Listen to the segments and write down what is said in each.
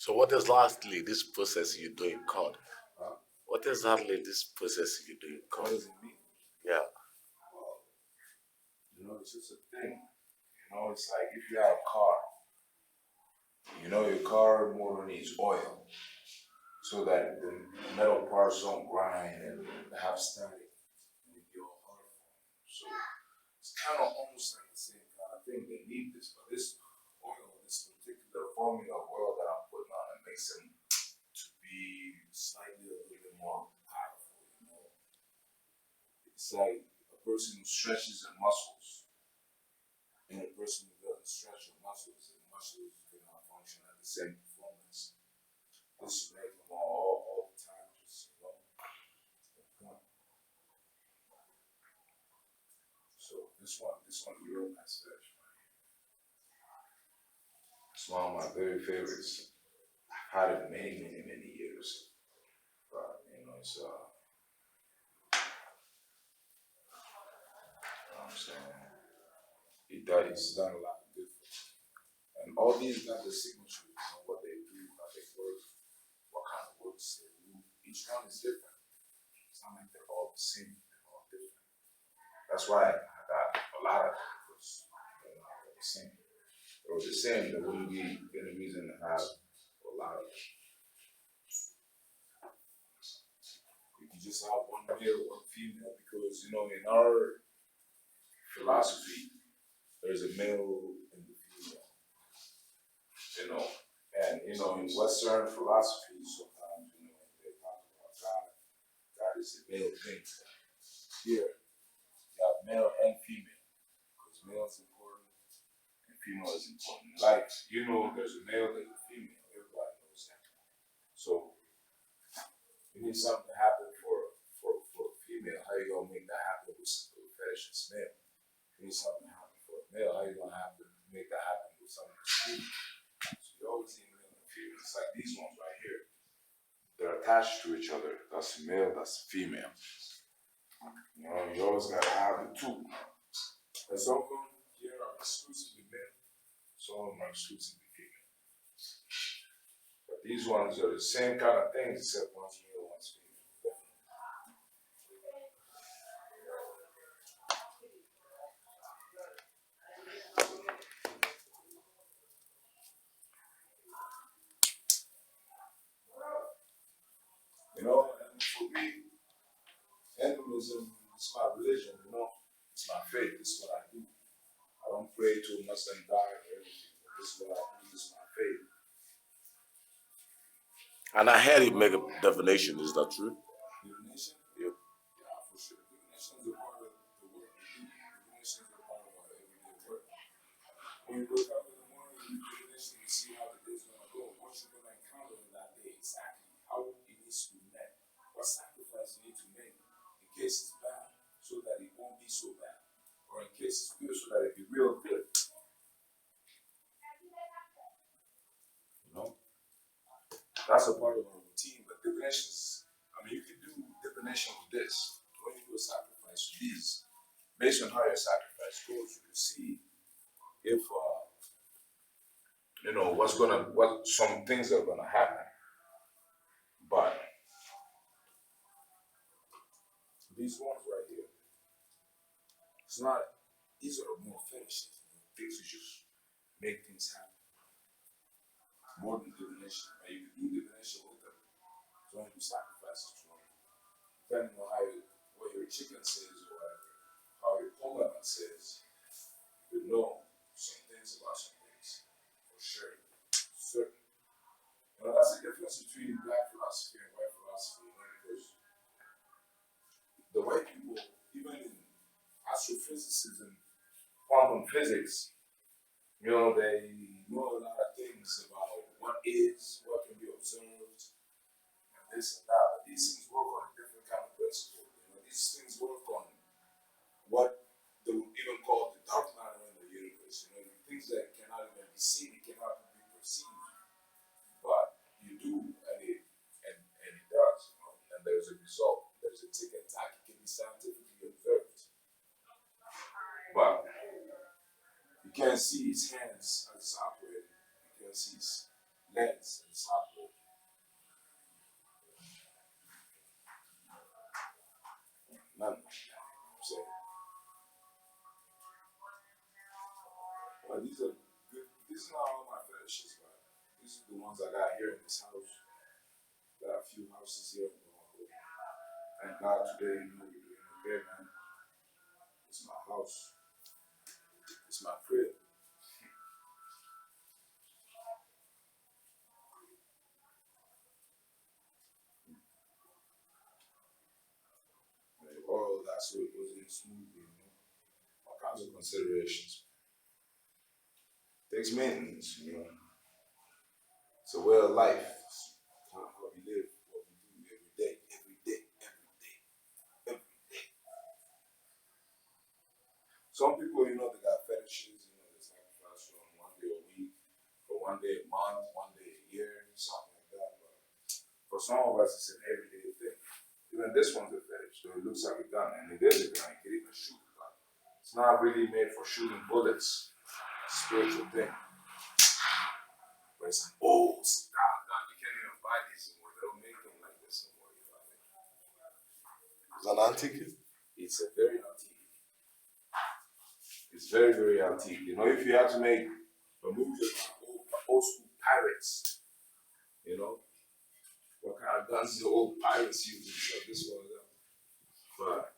So what exactly this process you do in court? Huh? What exactly this process you do in What court? does it mean? Yeah. Well, it's just a thing. It's like if you have a car, your car motor needs oil so that the metal parts don't grind and have static and be all hard. So it's kind of almost like the same kind of thing. They need this, but this oil, this particular formula of oil that I'm putting on, it makes them to be slightly a little bit more powerful. It's like a person who stretches their muscles and a person who doesn't stretch their muscles, and muscles cannot function at the same performance. This make them all the time, So this one real nice fish. It's one of my very favorites. I've had it many years. But it's I'm saying it's done a lot of good things. And all these got the signature, what they do, how they work, what kind of works they do. Each one is different. It's not like they're all the same, they're all different. That's why I got a lot of them because they're not all the same. If they were the same, there wouldn't be any reason to have a lot of them. You can just have one male, one female, because in our philosophy, there's a male and the female. And in Western philosophy, sometimes they talk about God. God is a male thing. Here, you have male and female, because male is important and female is important. Like there's a male, there's a female. Everybody knows that. So you need something to happen for a female. How you gonna make that happen with a fetishist male? You need something to happen for a male. How you gonna have to make that happen with something that's female? So you always need male and female. It's like these ones right here. They're attached to each other. That's male, that's female. You always gotta have the two. And some of them here are exclusively male, some of them are exclusively female. But these ones are the same kind of things, except one's male, one's female. And for me, animism is my religion, it's my faith, it's what I do. I don't pray to a Muslim God or anything, but this is what I do, this is my faith. And I heard you make a divination, is that true? Divination? Yep. Yeah, for sure. Divination is a part of the work we do. Divination is a part of our everyday work. When you wake up in the morning, you do divination, you see how the day's gonna go, what you're gonna encounter in that day exactly, how it needs to be met, what sacrifice you need to make in case it's bad, so that it won't be so bad, or in case it's good, so that it be real good. That's a part of our routine, but divinations, you can do divination with this. When you do a sacrifice with these, based on how your sacrifice goes, you can see if what some things are gonna happen. But these ones right here, it's not. These are more fetishes. Things you just make things happen. More than divination, right? You can do divination with them. So when you do sacrifices to them, depending on what your chicken says or whatever, how your Pokemon says, you know some things about some things for sure. Certain. That's the difference between black philosophy and white philosophy, because the white people, even in astrophysics and quantum physics, they know a lot of things about what is, what can be observed, and this and that. But these things work on a different kind of principle. These things work on what they would even call the dark matter in the universe. Things that cannot even be seen, it cannot be perceived, but you do, and it does. And there's a result. There's a tick and tack. It can be scientifically observed, but you can't see his hands as it's operating. You can't see his Nets and soccer. Nothing like that. You know what I'm saying? But these are good. These are not all my fetishes, but these are the ones I got here in this house. Got a few houses here in Waraba. Thank God today, you know, we're doing okay, man. It's my house. It's my crib. And all of that, so it goes in smoothly, you know. All kinds of considerations. Takes maintenance, you know. It's a way of life. It's how we live, what we do every day, every day, every day, every day. Some people, you know, they got fetishes, you know, they sacrifice from 1 day a week, for 1 day a month, 1 day a year, something like that. But for some of us, it's an everyday thing. Even this one's a fetish, though it looks like a gun, and it is a gun. You can even shoot a gun. It's not really made for shooting bullets. It's a spiritual thing. But it's an old style gun. You can't even buy these anymore. They don't make them like this anymore. You know what I mean? It's an antique. It's a very antique. It's very, very antique. You know, if you had to make a movie about old school pirates, you know, what kind of guns the old pirates use and stuff, this one of them. But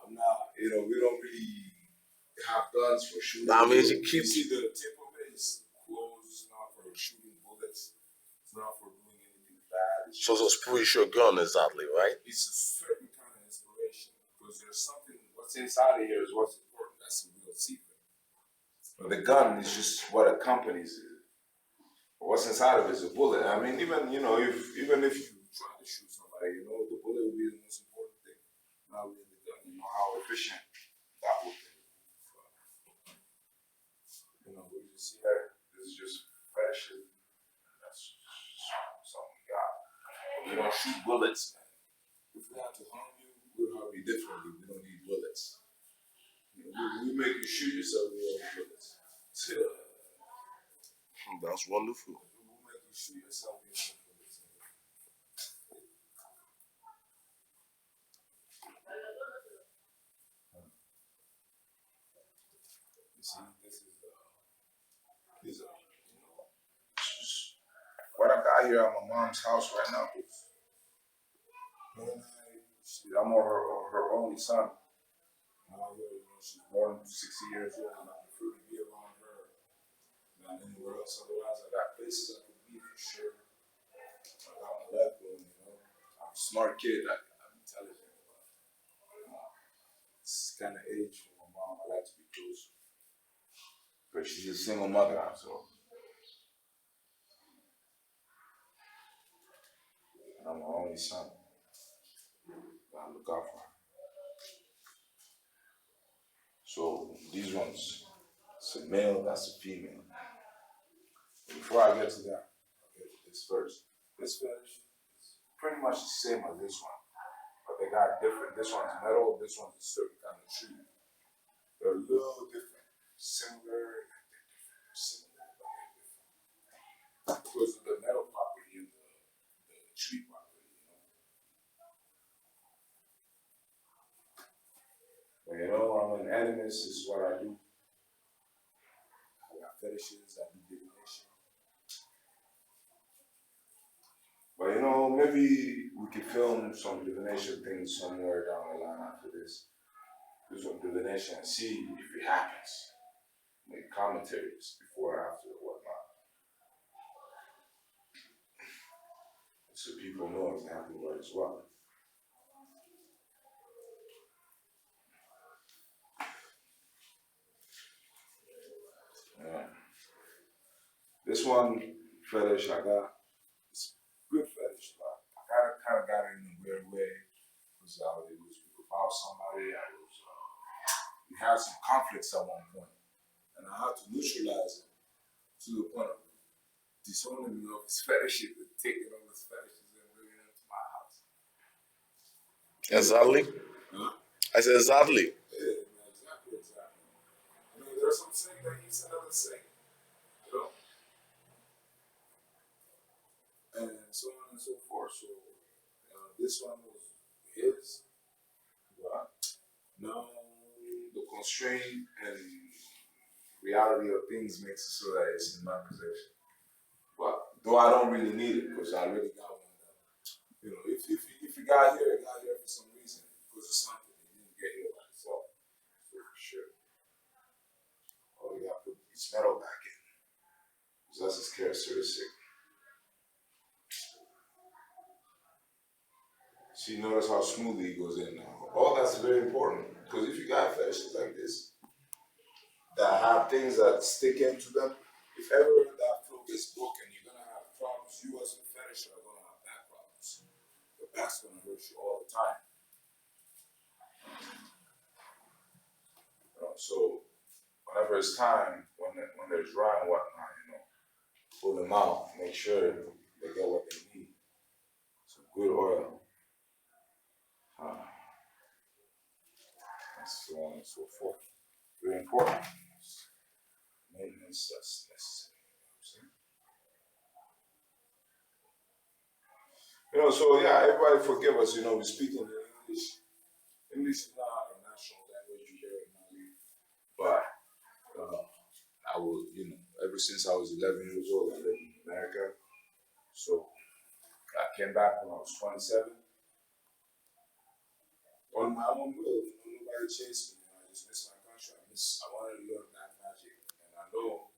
I'm not, you know, we don't really have guns for shooting. That means you You keep. see the tip of it is closed, it's not for shooting bullets, it's not for doing anything bad. It's So it's a spiritual gun, exactly, right? it's a certain kind of inspiration because there's something, what's inside of here is what's important. That's the real secret. But the gun is just what accompanies it. What's inside of it is a bullet. I mean, even you know, if even if you try to shoot somebody, you know, the bullet will be the most important thing. Not really the gun. You know how efficient that will be. You know, we just see that this is just fashion. That's something we got. We don't shoot bullets, man. If we have to harm you, we'll harm you differently. We don't need bullets. You know, we make you shoot yourself with all bullets. That's wonderful. We'll make you shoot yourself with all bullets. You see, this is you know, what I got here at my mom's house right now. Man, I'm her only son. You know, she's born 60 years old, and I prefer to be around her than anywhere else. Otherwise, I got places I could be for sure. I got my left room, you know. I'm a smart kid. I'm intelligent. But this kind of age for my mom, I like to be close. But she's a single mother, so I'm her only son. I look out for her. So these ones, it's a male, that's a female. Before I get to that, I'll get to this first. This fetish is pretty much the same as this one, but they got different. This one's metal, this one's a certain kind of tree. They're a little different. Similar, and they're different. They're similar, but they're different. Because of the metal property and the tree property, you know. But you know, I'm an animist, this is what I do. I got fetishes, I do divination. But you know, maybe we could film some divination things somewhere down the line after this. Do some divination and see if it happens. Make commentaries before, after, whatnot, so people know exactly what is what. Yeah. This one fetish I got, it's a good fetish, but I kind of got it in a weird way. Because it was about somebody. We had some conflicts at one point, and I had to neutralize him to the point of disowning me of his fetishes and taking all his fetishes and bringing them to my house. Exactly. Huh? I said exactly. Yeah, exactly, exactly. You know, there's some saying that he said other saying. You know, more. So this one was his, but now the constraint and reality of things makes it so that it's in my possession. But though I don't really need it because I already got one. You know, if you got here, it got here for some reason because of something. It didn't get here by itself. So for sure. Oh, you got to put this metal back in. Because that's his characteristic. See, notice how smoothly he goes in now. All that's very important. Because if you got fetishes like this that have things that stick into them, if ever that flow gets broken, you're gonna have problems. You as a fetish are gonna have back problems. Your back's gonna hurt you all the time. You know, so whenever it's time, when they're dry and whatnot, pull them out, make sure they get what they need. Some good oil. And so on and so forth. Very important. Maintenance that's necessary. So yeah, everybody forgive us, we're speaking in English. English is not a national language here in Mali. But I was, ever since I was 11 years old, I lived in America. So I came back when I was 27 on my own will. Nobody chased me. I just missed my country. I wanted to learn that magic. And I know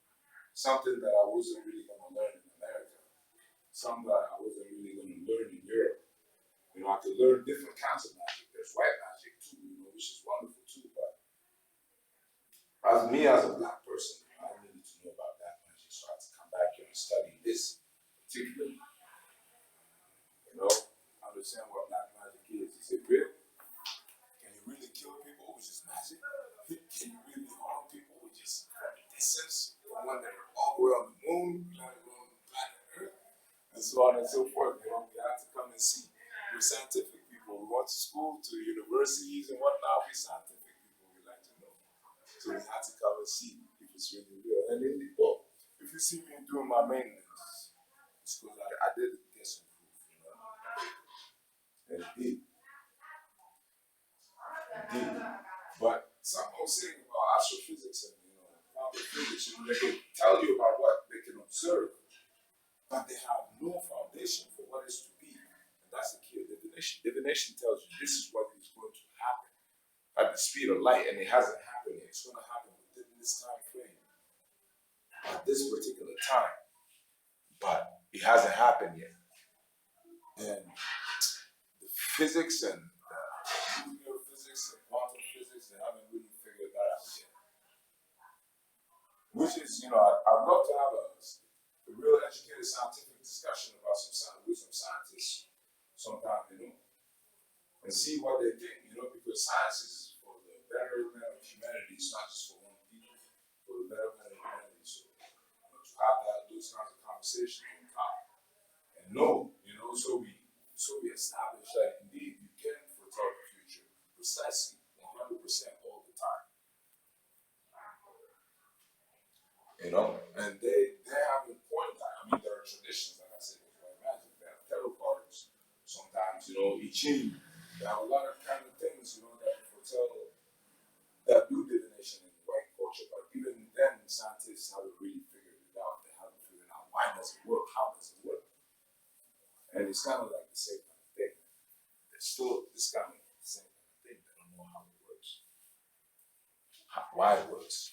something that I wasn't really going to learn in America, something that I wasn't really going to learn in Europe. I could learn different kinds of magic. There's white magic too, which is wonderful too. But as a black person, I needed to know about that magic. So I had to come back here and study this particularly. Understand what black magic is. Is it real? Can you really kill people with just magic? Can you really harm people with just distance? When they're all the way on the moon, not even on planet Earth, and so on and so forth. You have to come and see. We're scientific people. We went to school, to universities and whatnot. We're scientific people. We like to know. So we had to come and see if it's really real. And then, if you see me doing my maintenance, it's because I did get some proof. And deep. But something was saying about astrophysics and quantum physics, they can tell you about what they can observe, but they have no foundation for what is to be. And that's the key of divination. Divination tells you this is what is going to happen at the speed of light, and it hasn't happened yet. It's going to happen within this time frame, at this particular time, but it hasn't happened yet. And the physics and nuclear physics and quantum physics, they haven't really figured that out yet. Which is, I'd love to have a real educated scientific discussion about with some scientists sometime, and see what they think, because science is for the betterment of humanity. It's not just for one people, for the betterment of humanity. So, to have those kinds of conversations and talk and know, so we establish that indeed you can foretell the future precisely 100% all the time. And they have a point that, there are traditions, like I said, with white magic, they have tarot cards, sometimes, I Ching, they have a lot of kind of things, that foretell, that do divination in the white culture, but even then, scientists haven't really figured it out. They haven't figured out why does it work, how does it work, and it's kind of like the same kind of thing. It's still this kind of same kind of thing. They don't know how it works, why it works.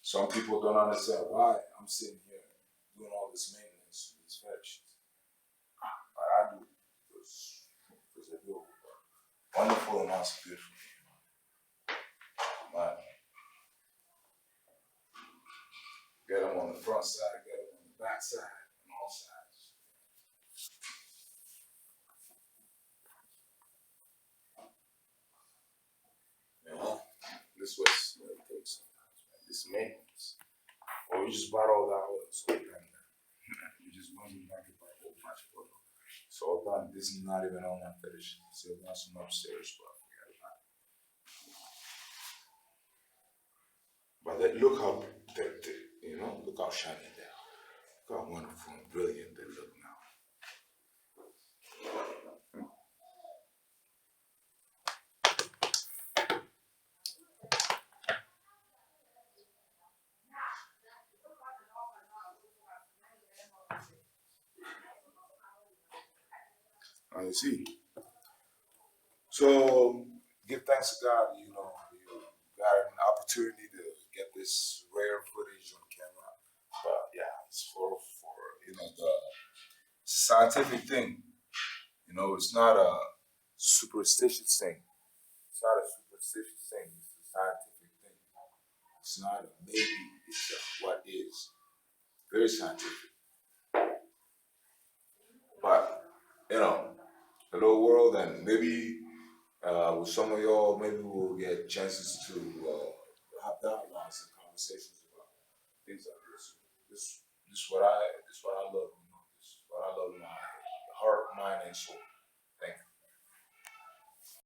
Some people don't understand why I'm sitting here doing all this maintenance with these fetishes. But I do because they do wonderful amounts of good for me. Man. Get them on the front side, get them on the back side, on all sides. This was what it takes sometimes, man. This maintenance. Or you just bought all that oil, so you just want to back it by a whole bunch of oil. It's all done. This is not even on that fetish. Still got some upstairs, but forget about it. But look how, look how shiny they are. Look Look how wonderful and brilliant they look now. Now you see. So give thanks to God, you got an opportunity to get this rare footage on camera. But yeah, it's for the scientific thing. It's not a superstitious thing. It's not a superstitious thing. It's a scientific thing. It's not a maybe. It's a what is. Very scientific. But hello world, and maybe with some of y'all, maybe we'll get chances to have dialogues and conversations about things like this. This is what I love. This is what I love in my heart, mind, and soul.